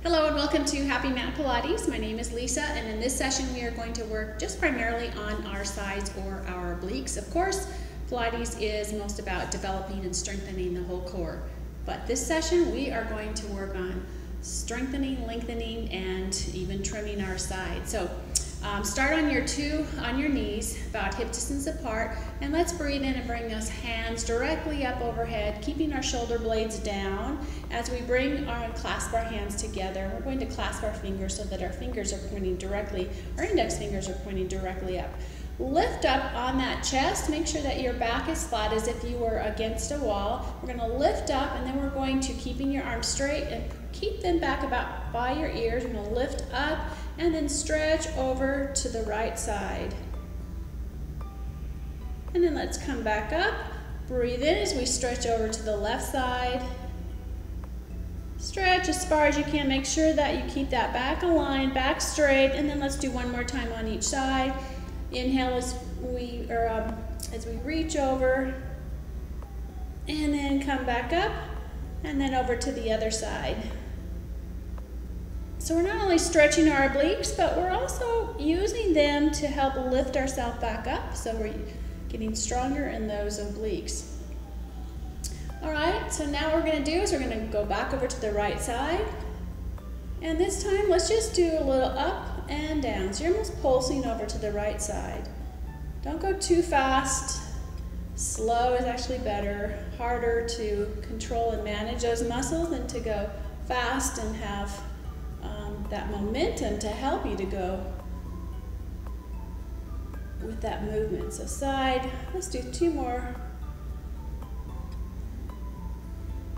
Hello and welcome to Happy Mat Pilates. My name is Lisa, and in this session we are going to work just primarily on our sides or our obliques. Of course, Pilates is most about developing and strengthening the whole core. But this session we are going to work on strengthening, lengthening, and even trimming our sides. So start on your knees, about hip distance apart, and let's breathe in and bring those hands directly up overhead, keeping our shoulder blades down. As we clasp our hands together, we're going to clasp our fingers so that our fingers are pointing directly, our index fingers are pointing directly up. Lift up on that chest, make sure that your back is flat as if you were against a wall. We're going to lift up, and then we're going to, keeping your arms straight and keep them back about by your ears, we're going to lift up and then stretch over to the right side. And then let's come back up, breathe in as we stretch over to the left side. Stretch as far as you can, make sure that you keep that back aligned, back straight, and then let's do one more time on each side. Inhale as we reach over, and then come back up, and then over to the other side. So we're not only stretching our obliques, but we're also using them to help lift ourselves back up, so we're getting stronger in those obliques. All right, so now what we're going to do is we're going to go back over to the right side, and this time let's just do a little up and down. So you're almost pulsing over to the right side. Don't go too fast. Slow is actually better. Harder to control and manage those muscles than to go fast and have that momentum to help you to go with that movement. So side, let's do two more.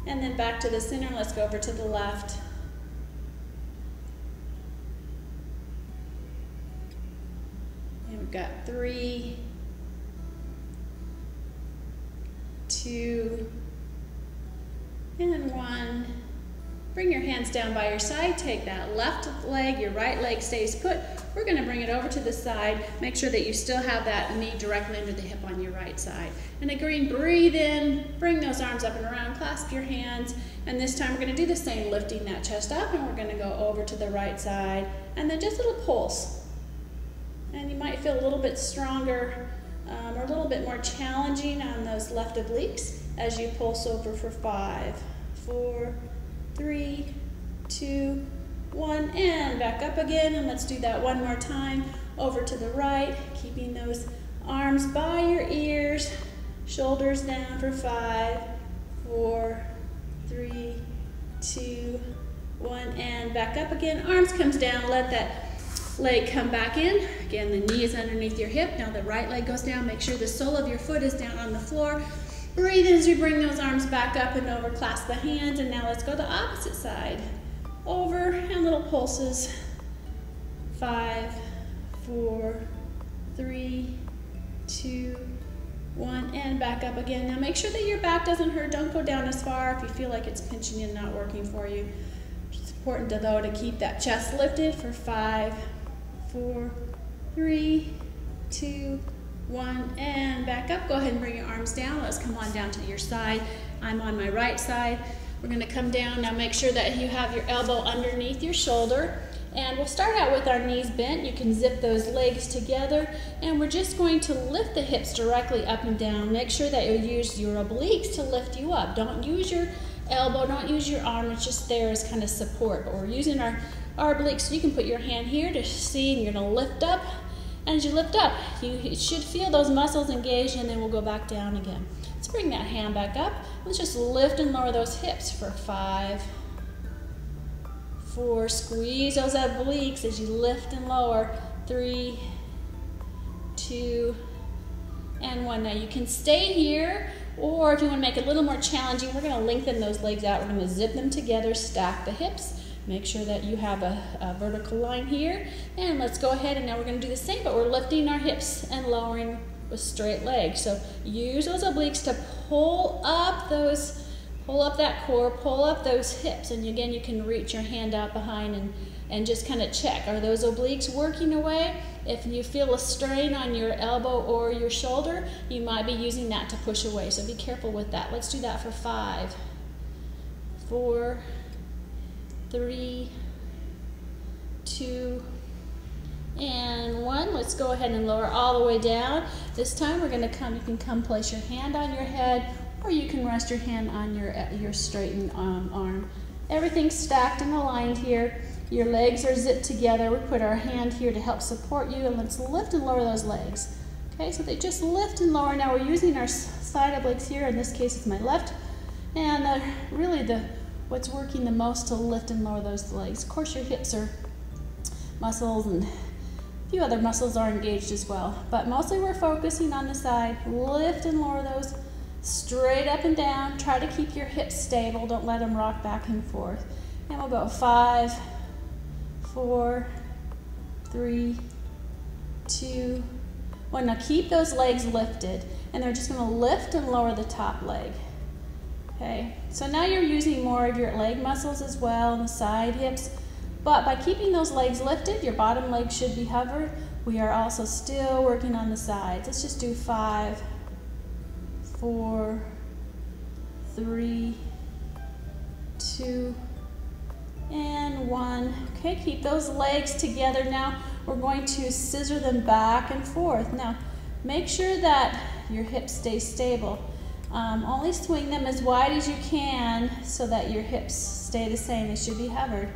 And then back to the center, let's go over to the left. And we've got 3, 2, and 1. Bring your hands down by your side, take that left leg, your right leg stays put. We're going to bring it over to the side. Make sure that you still have that knee directly under the hip on your right side. And again, breathe in, bring those arms up and around, clasp your hands, and this time we're going to do the same, lifting that chest up, and we're going to go over to the right side, and then just a little pulse. And you might feel a little bit stronger or a little bit more challenging on those left obliques as you pulse over for 5, 4, 3, 2, 1, and back up again, and let's do that one more time. Over to the right, keeping those arms by your ears, shoulders down for 5, 4, 3, 2, 1, and back up again. Arms comes down, let that leg come back in. Again, the knee is underneath your hip. Now the right leg goes down. Make sure the sole of your foot is down on the floor. Breathe in as you bring those arms back up and over, clasp the hands, and now let's go the opposite side. Over, and little pulses. 5, 4, 3, 2, 1, and back up again. Now make sure that your back doesn't hurt. Don't go down as far if you feel like it's pinching and not working for you. It's important though to keep that chest lifted for 5, 4, 3, 2, 1, and back up. Go ahead and bring your arms down. Let's come on down to your side. I'm on my right side. We're going to come down. Now make sure that you have your elbow underneath your shoulder. And we'll start out with our knees bent. You can zip those legs together. And we're just going to lift the hips directly up and down. Make sure that you use your obliques to lift you up. Don't use your elbow, don't use your arm. It's just there as kind of support. But we're using our obliques. So you can put your hand here to see, and you're going to lift up. And as you lift up, you should feel those muscles engaged, and then we'll go back down again. Let's bring that hand back up. Let's just lift and lower those hips for 5, 4, squeeze those obliques as you lift and lower. 3, 2, and 1. Now you can stay here, or if you want to make it a little more challenging, we're going to lengthen those legs out. We're going to zip them together, stack the hips. Make sure that you have a vertical line here, and let's go ahead, and now we're going to do the same, but we're lifting our hips and lowering with straight legs. So use those obliques to pull up that core, pull up those hips, and again, you can reach your hand out behind and just kind of check, are those obliques working away? If you feel a strain on your elbow or your shoulder, you might be using that to push away, so be careful with that. Let's do that for 5, 4, 3, 2, and 1. Let's go ahead and lower all the way down. This time we're going to come, you can come place your hand on your head, or you can rest your hand on your straightened arm. Everything's stacked and aligned here. Your legs are zipped together. We put our hand here to help support you, and let's lift and lower those legs. Okay, so they just lift and lower. Now we're using our side obliques here. In this case, it's my left. And really what's working the most to lift and lower those legs. Of course, your hips are muscles, and a few other muscles are engaged as well. But mostly we're focusing on the side. Lift and lower those straight up and down. Try to keep your hips stable. Don't let them rock back and forth. And we'll go 5, 4, 3, 2, 1. Now keep those legs lifted, and they're just going to lift and lower the top leg. Okay, so now you're using more of your leg muscles as well, and the side hips, but by keeping those legs lifted, your bottom leg should be hovered. We are also still working on the sides. Let's just do 5, 4, 3, 2, and 1. Okay, keep those legs together. Now we're going to scissor them back and forth. Now make sure that your hips stay stable. Only swing them as wide as you can so that your hips stay the same. They should be hovered.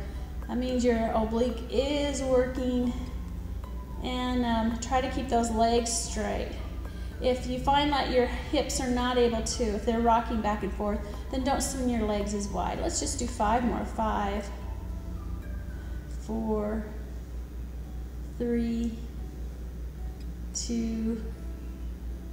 That means your oblique is working, and try to keep those legs straight. If you find that your hips are not able to, if they're rocking back and forth, then don't swing your legs as wide. Let's just do 5 more. 5, 4, 3, 2,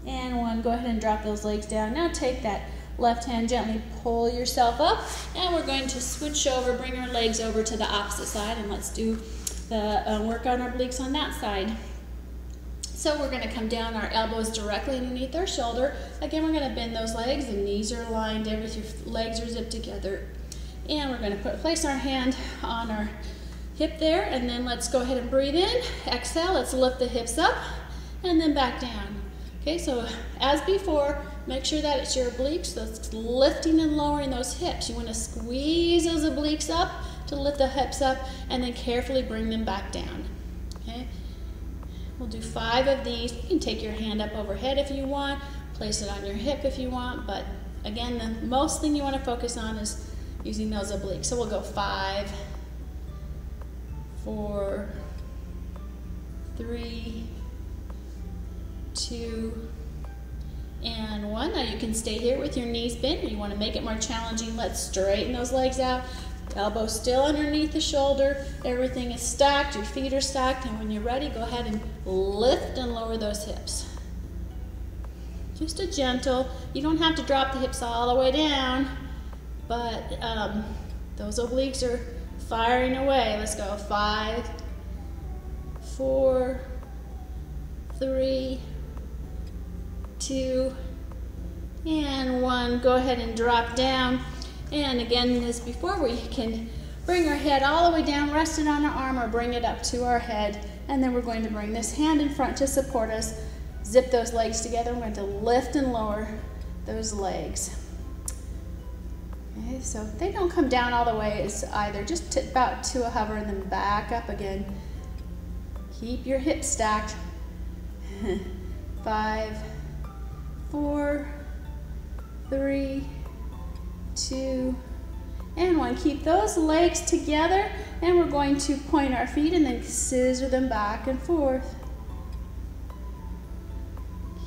and 1. Go ahead and drop those legs down. Now take that left hand, gently pull yourself up, and we're going to switch over, bring our legs over to the opposite side, and let's do the work on our obliques on that side. So we're going to come down, our elbows directly underneath our shoulder. Again, we're going to bend those legs. The knees are aligned, your legs are zipped together. And we're going to place our hand on our hip there, and then let's go ahead and breathe in. Exhale, let's lift the hips up, and then back down. Okay, so as before, make sure that it's your obliques that's lifting and lowering those hips. You want to squeeze those obliques up to lift the hips up, and then carefully bring them back down. Okay, we'll do 5 of these. You can take your hand up overhead if you want, place it on your hip if you want, but again, the most thing you want to focus on is using those obliques. So we'll go 5, 4, 3, 2, and 1. Now you can stay here with your knees bent. You want to make it more challenging. Let's straighten those legs out. Elbow still underneath the shoulder. Everything is stacked. Your feet are stacked. And when you're ready, go ahead and lift and lower those hips. Just a gentle. You don't have to drop the hips all the way down, but those obliques are firing away. Let's go 5, 4, 3, 2, and 1. Go ahead and drop down. And again, as before, we can bring our head all the way down, rest it on our arm, or bring it up to our head. And then we're going to bring this hand in front to support us. Zip those legs together. We're going to lift and lower those legs. Okay, so they don't come down all the way either. Just about to a hover and then back up again. Keep your hips stacked. 5, 4, 3, 2, and 1. Keep those legs together, and we're going to point our feet and then scissor them back and forth.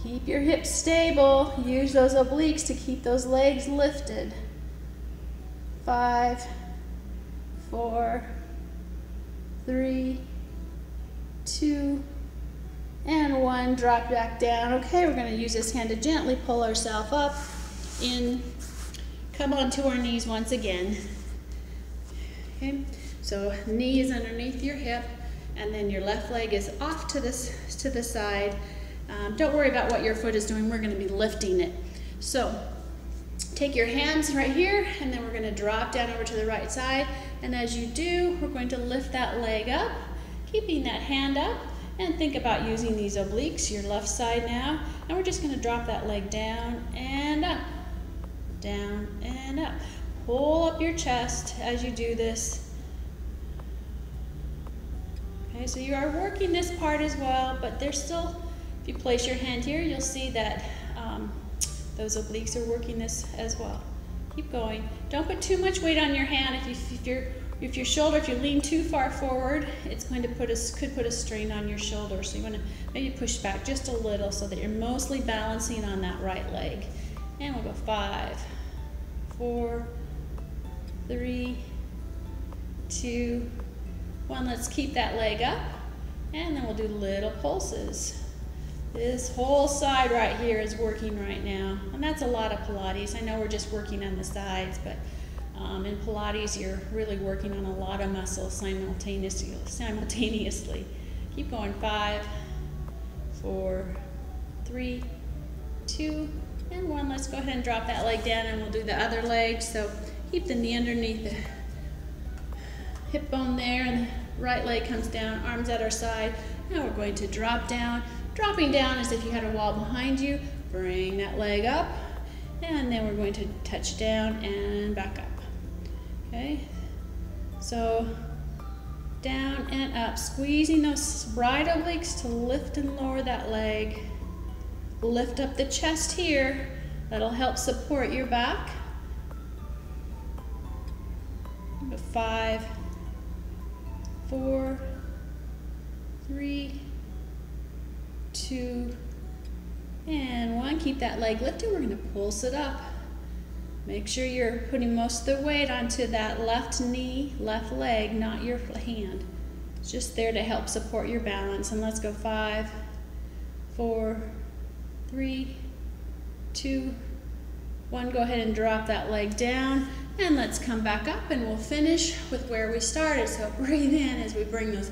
Keep your hips stable. Use those obliques to keep those legs lifted. 5, 4, 3, 2, and 1. Drop back down. Okay, we're going to use this hand to gently pull ourselves up in. Come onto our knees once again. Okay, so knee is underneath your hip, and then your left leg is off to the side. Don't worry about what your foot is doing. We're going to be lifting it. So take your hands right here, and then we're going to drop down over to the right side. And as you do, we're going to lift that leg up, keeping that hand up. And think about using these obliques, your left side now. And we're just going to drop that leg down and up, down and up. Pull up your chest as you do this. Okay, so you are working this part as well, but there's still, if you place your hand here, you'll see that those obliques are working this as well. Keep going. Don't put too much weight on your hand. If you lean too far forward, it's going to could put a strain on your shoulder. So you want to maybe push back just a little so that you're mostly balancing on that right leg. And we'll go 5, 4, 3, 2, 1. Let's keep that leg up, and then we'll do little pulses. This whole side right here is working right now, and that's a lot of Pilates. I know we're just working on the sides, but in Pilates you're really working on a lot of muscles simultaneously. Keep going. 5, 4, 3, 2, and 1. Let's go ahead and drop that leg down, and we'll do the other leg. So keep the knee underneath the hip bone there, and the right leg comes down, arms at our side. Now we're going to drop down. Dropping down as if you had a wall behind you. Bring that leg up, and then we're going to touch down and back up. Okay, so down and up, squeezing those right obliques to lift and lower that leg. Lift up the chest here. That'll help support your back. 5, 4, 3, 2, and 1. Keep that leg lifted. We're going to pulse it up. Make sure you're putting most of the weight onto that left knee, left leg, not your hand. It's just there to help support your balance. And let's go 5, 4, 3, 2, 1. Go ahead and drop that leg down, and let's come back up, and we'll finish with where we started. So breathe in as we bring those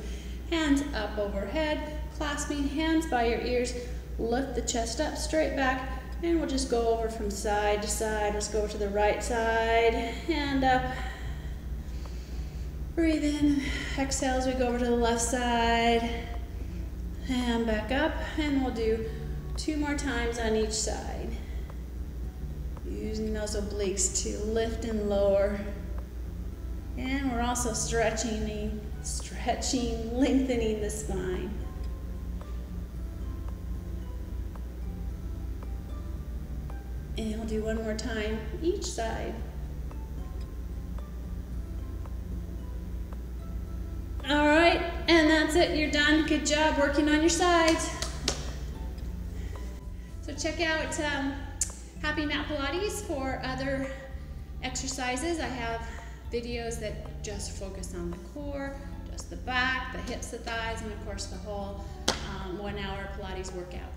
hands up overhead, clasping hands by your ears. Lift the chest up, straight back, and we'll just go over from side to side. Let's go to the right side, hand up. Breathe in, exhale as we go over to the left side, and back up, and we'll do 2 more times on each side. Using those obliques to lift and lower. And we're also stretching, lengthening the spine. And we'll do 1 more time each side. All right, and that's it. You're done. Good job working on your sides. So check out Happy Mat Pilates for other exercises. I have videos that just focus on the core, just the back, the hips, the thighs, and of course the whole 1 hour Pilates workout.